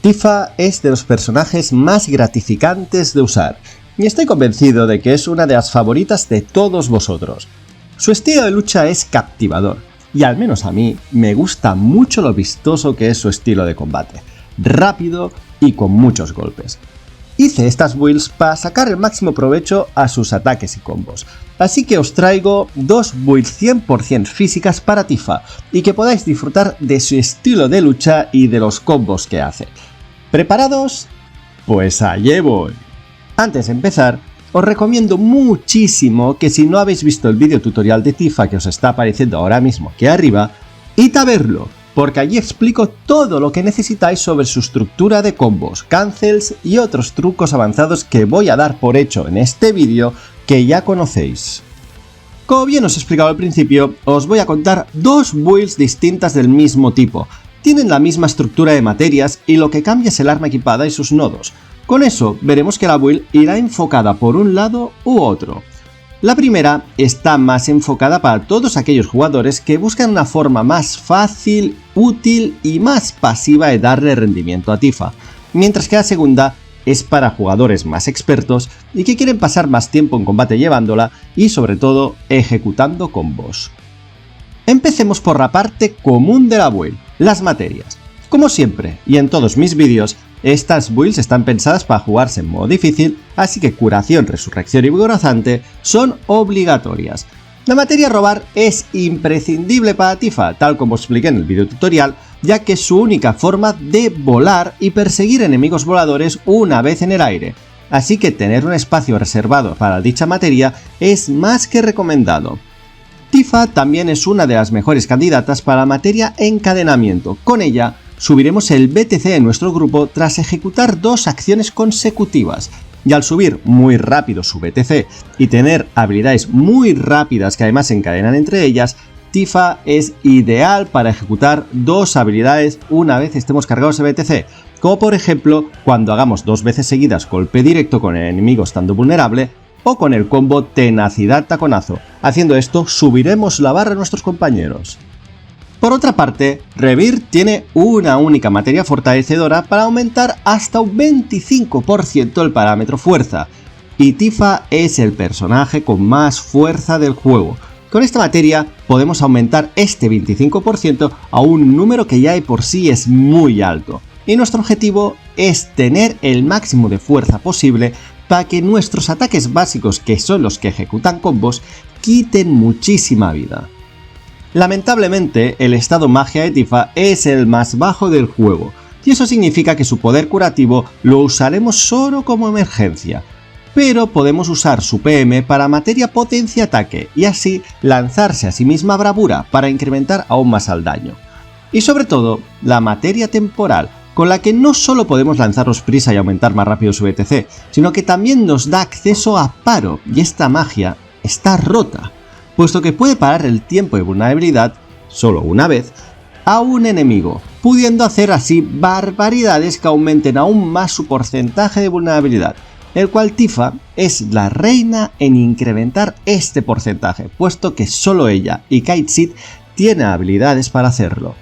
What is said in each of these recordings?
Tifa es de los personajes más gratificantes de usar, y estoy convencido de que es una de las favoritas de todos vosotros. Su estilo de lucha es captivador, y al menos a mí me gusta mucho lo vistoso que es su estilo de combate, rápido y con muchos golpes. Hice estas builds para sacar el máximo provecho a sus ataques y combos, así que os traigo dos builds 100% físicas para Tifa y que podáis disfrutar de su estilo de lucha y de los combos que hace. ¿Preparados? Pues allí voy. Antes de empezar, os recomiendo muchísimo que si no habéis visto el vídeo tutorial de Tifa que os está apareciendo ahora mismo aquí arriba, id a verlo, porque allí explico todo lo que necesitáis sobre su estructura de combos, cancels y otros trucos avanzados que voy a dar por hecho en este vídeo que ya conocéis. Como bien os he explicado al principio, os voy a contar dos builds distintas del mismo tipo. Tienen la misma estructura de materias y lo que cambia es el arma equipada y sus nodos. Con eso veremos que la build irá enfocada por un lado u otro. La primera está más enfocada para todos aquellos jugadores que buscan una forma más fácil, útil y más pasiva de darle rendimiento a Tifa, mientras que la segunda es para jugadores más expertos y que quieren pasar más tiempo en combate llevándola y sobre todo ejecutando combos. Empecemos por la parte común de la build, las materias. Como siempre y en todos mis vídeos, estas builds están pensadas para jugarse en modo difícil, así que curación, resurrección y vigorizante son obligatorias. La materia a robar es imprescindible para Tifa, tal como expliqué en el vídeo tutorial, ya que es su única forma de volar y perseguir enemigos voladores una vez en el aire, así que tener un espacio reservado para dicha materia es más que recomendado. Tifa también es una de las mejores candidatas para la materia encadenamiento. Con ella subiremos el BTC de nuestro grupo tras ejecutar dos acciones consecutivas, y al subir muy rápido su BTC y tener habilidades muy rápidas que además se encadenan entre ellas, Tifa es ideal para ejecutar dos habilidades una vez estemos cargados de BTC, como por ejemplo cuando hagamos dos veces seguidas golpe directo con el enemigo estando vulnerable, o con el combo tenacidad taconazo. Haciendo esto subiremos la barra a nuestros compañeros. Por otra parte, Rebirth tiene una única materia fortalecedora para aumentar hasta un 25% el parámetro fuerza, y Tifa es el personaje con más fuerza del juego. Con esta materia podemos aumentar este 25% a un número que ya de por sí es muy alto, y nuestro objetivo es tener el máximo de fuerza posible para que nuestros ataques básicos, que son los que ejecutan combos, quiten muchísima vida. Lamentablemente, el estado magia de Tifa es el más bajo del juego, y eso significa que su poder curativo lo usaremos solo como emergencia, pero podemos usar su PM para materia potencia ataque y así lanzarse a sí misma bravura para incrementar aún más el daño. Y sobre todo, la materia temporal, con la que no solo podemos lanzarnos prisa y aumentar más rápido su BTC, sino que también nos da acceso a paro, y esta magia está rota, puesto que puede parar el tiempo de vulnerabilidad, solo una vez, a un enemigo, pudiendo hacer así barbaridades que aumenten aún más su porcentaje de vulnerabilidad, el cual Tifa es la reina en incrementar este porcentaje, puesto que solo ella y Kite Seed tienen habilidades para hacerlo.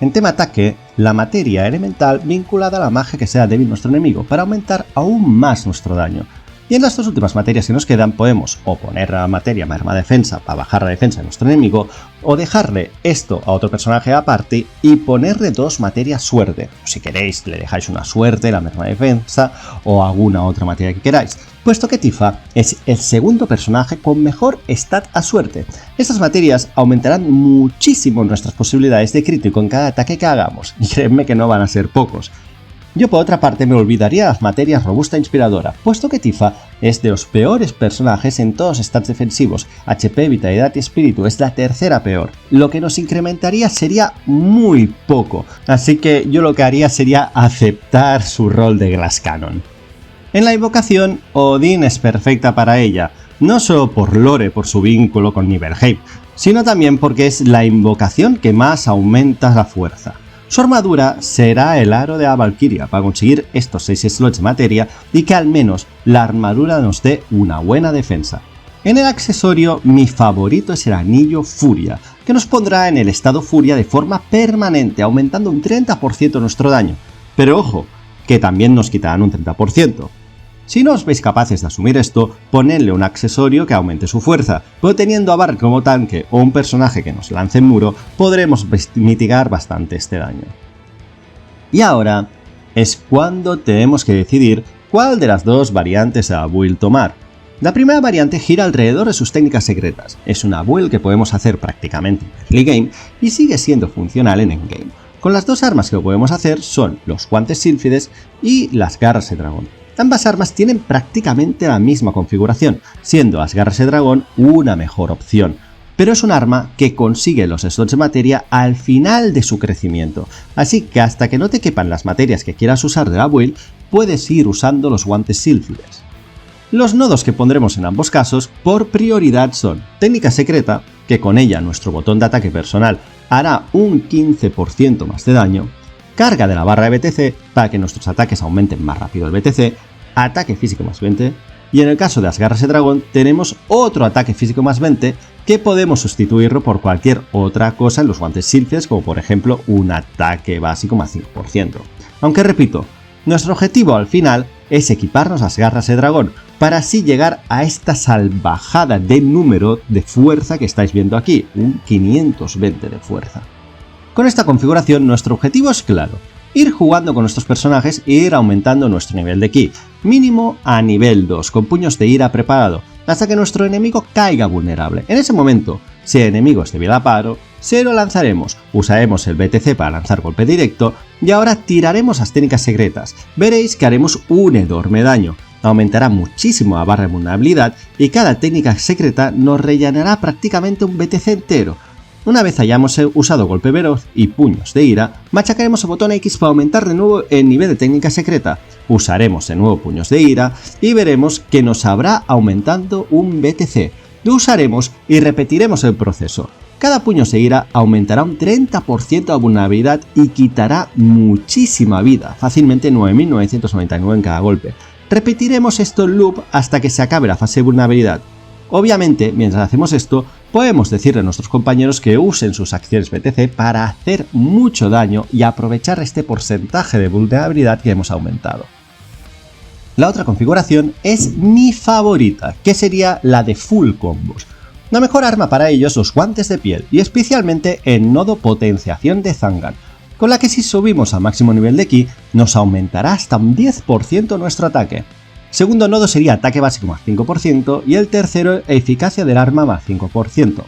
En tema ataque, la materia elemental vinculada a la magia que sea débil nuestro enemigo, para aumentar aún más nuestro daño. Y en las dos últimas materias que nos quedan podemos o poner la materia merma defensa para bajar la defensa de nuestro enemigo, o dejarle esto a otro personaje aparte y ponerle dos materias suerte. Si queréis le dejáis una suerte, la merma defensa o alguna otra materia que queráis, puesto que Tifa es el segundo personaje con mejor stat a suerte. Estas materias aumentarán muchísimo nuestras posibilidades de crítico en cada ataque que hagamos, y créanme que no van a ser pocos. Yo por otra parte me olvidaría de las materias robusta e inspiradora, puesto que Tifa es de los peores personajes en todos los stats defensivos, HP, vitalidad y espíritu es la tercera peor, lo que nos incrementaría sería muy poco, así que yo lo que haría sería aceptar su rol de Glass Cannon. En la invocación, Odín es perfecta para ella, no solo por lore, por su vínculo con Nibelheim, sino también porque es la invocación que más aumenta la fuerza. Su armadura será el aro de la Valkyria para conseguir estos 6 slots de materia y que al menos la armadura nos dé una buena defensa. En el accesorio, mi favorito es el anillo Furia, que nos pondrá en el estado Furia de forma permanente, aumentando un 30% nuestro daño. pero ojo, que también nos quitarán un 30%. Si no os veis capaces de asumir esto, ponedle un accesorio que aumente su fuerza, pero teniendo a Barret como tanque o un personaje que nos lance en muro, podremos mitigar bastante este daño. Y ahora es cuando tenemos que decidir cuál de las dos variantes de la build tomar. La primera variante gira alrededor de sus técnicas secretas, es una build que podemos hacer prácticamente en early game y sigue siendo funcional en endgame. Con las dos armas que podemos hacer son los guantes sílfides y las garras de dragón. Ambas armas tienen prácticamente la misma configuración, siendo las garras de dragón una mejor opción, pero es un arma que consigue los slots de materia al final de su crecimiento, así que hasta que no te quepan las materias que quieras usar de la build, puedes ir usando los guantes sílfides. Los nodos que pondremos en ambos casos por prioridad son técnica secreta, que con ella nuestro botón de ataque personal hará un 15% más de daño, carga de la barra de BTC para que nuestros ataques aumenten más rápido el BTC, ataque físico más 20, y en el caso de las garras de dragón tenemos otro ataque físico más 20 que podemos sustituirlo por cualquier otra cosa en los guantes sílfides, como por ejemplo un ataque básico más 5%. Aunque repito, nuestro objetivo al final es equiparnos las garras de dragón para así llegar a esta salvajada de número de fuerza que estáis viendo aquí, un 520 de fuerza. Con esta configuración nuestro objetivo es claro, ir jugando con nuestros personajes e ir aumentando nuestro nivel de ki, mínimo a nivel 2, con puños de ira preparado, hasta que nuestro enemigo caiga vulnerable. En ese momento, si el enemigo es débil a paro, se lo lanzaremos, usaremos el BTC para lanzar golpe directo y ahora tiraremos las técnicas secretas. Veréis que haremos un enorme daño, aumentará muchísimo la barra de vulnerabilidad y cada técnica secreta nos rellenará prácticamente un BTC entero. Una vez hayamos usado golpe veloz y puños de ira, machacaremos el botón X para aumentar de nuevo el nivel de técnica secreta, usaremos de nuevo puños de ira y veremos que nos habrá aumentando un BTC. Lo usaremos y repetiremos el proceso. Cada puño de ira aumentará un 30% de vulnerabilidad y quitará muchísima vida, fácilmente 9.999 en cada golpe. Repetiremos esto en loop hasta que se acabe la fase de vulnerabilidad. Obviamente, mientras hacemos esto, podemos decirle a nuestros compañeros que usen sus acciones BTC para hacer mucho daño y aprovechar este porcentaje de vulnerabilidad que hemos aumentado. La otra configuración es mi favorita, que sería la de full combos. La mejor arma para ello es los guantes de piel y especialmente el nodo potenciación de Zangan, con la que si subimos a máximo nivel de ki nos aumentará hasta un 10% nuestro ataque. Segundo nodo sería ataque básico más 5% y el tercero eficacia del arma más 5%.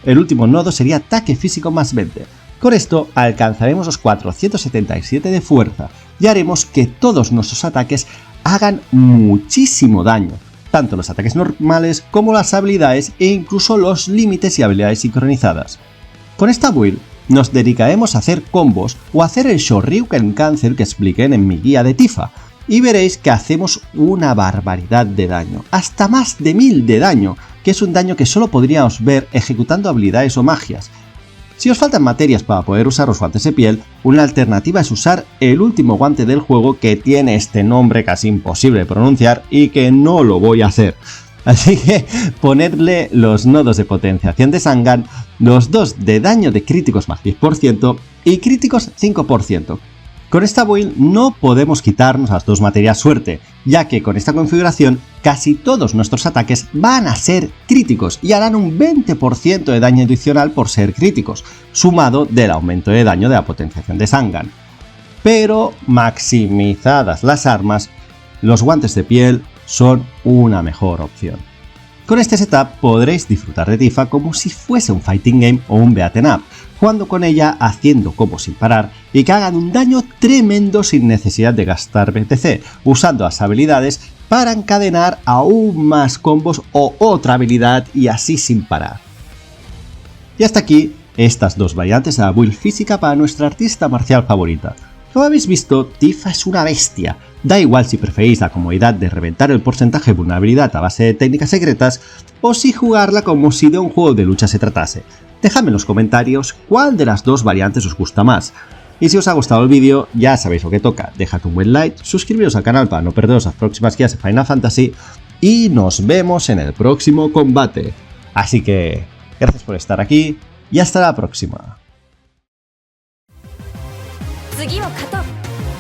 El último nodo sería ataque físico más 20. Con esto alcanzaremos los 477 de fuerza y haremos que todos nuestros ataques hagan muchísimo daño, tanto los ataques normales como las habilidades e incluso los límites y habilidades sincronizadas. Con esta build nos dedicaremos a hacer combos o a hacer el Shoryuken Cancel que expliqué en mi guía de Tifa, y veréis que hacemos una barbaridad de daño, hasta más de 1000 de daño, que es un daño que solo podríamos ver ejecutando habilidades o magias. Si os faltan materias para poder usar los guantes de piel, una alternativa es usar el último guante del juego que tiene este nombre casi imposible de pronunciar y que no lo voy a hacer. Así que ponerle los nodos de potenciación de Zangan, los dos de daño de críticos más 10% y críticos 5%. Con esta build no podemos quitarnos las dos materias suerte, ya que con esta configuración casi todos nuestros ataques van a ser críticos y harán un 20% de daño adicional por ser críticos, sumado del aumento de daño de la potenciación de Zangan. Pero maximizadas las armas, los guantes de piel son una mejor opción. Con este setup podréis disfrutar de Tifa como si fuese un fighting game o un beat'em up, jugando con ella haciendo combos sin parar y que hagan un daño tremendo sin necesidad de gastar BTC, usando las habilidades para encadenar aún más combos o otra habilidad y así sin parar. Y hasta aquí estas dos variantes de la build física para nuestra artista marcial favorita. Como habéis visto, Tifa es una bestia. Da igual si preferís la comodidad de reventar el porcentaje de vulnerabilidad a base de técnicas secretas o si jugarla como si de un juego de lucha se tratase. Dejadme en los comentarios cuál de las dos variantes os gusta más. Y si os ha gustado el vídeo, ya sabéis lo que toca. Dejad un buen like, suscribiros al canal para no perderos las próximas guías de Final Fantasy y nos vemos en el próximo combate. Así que, gracias por estar aquí y hasta la próxima. 次を勝とう。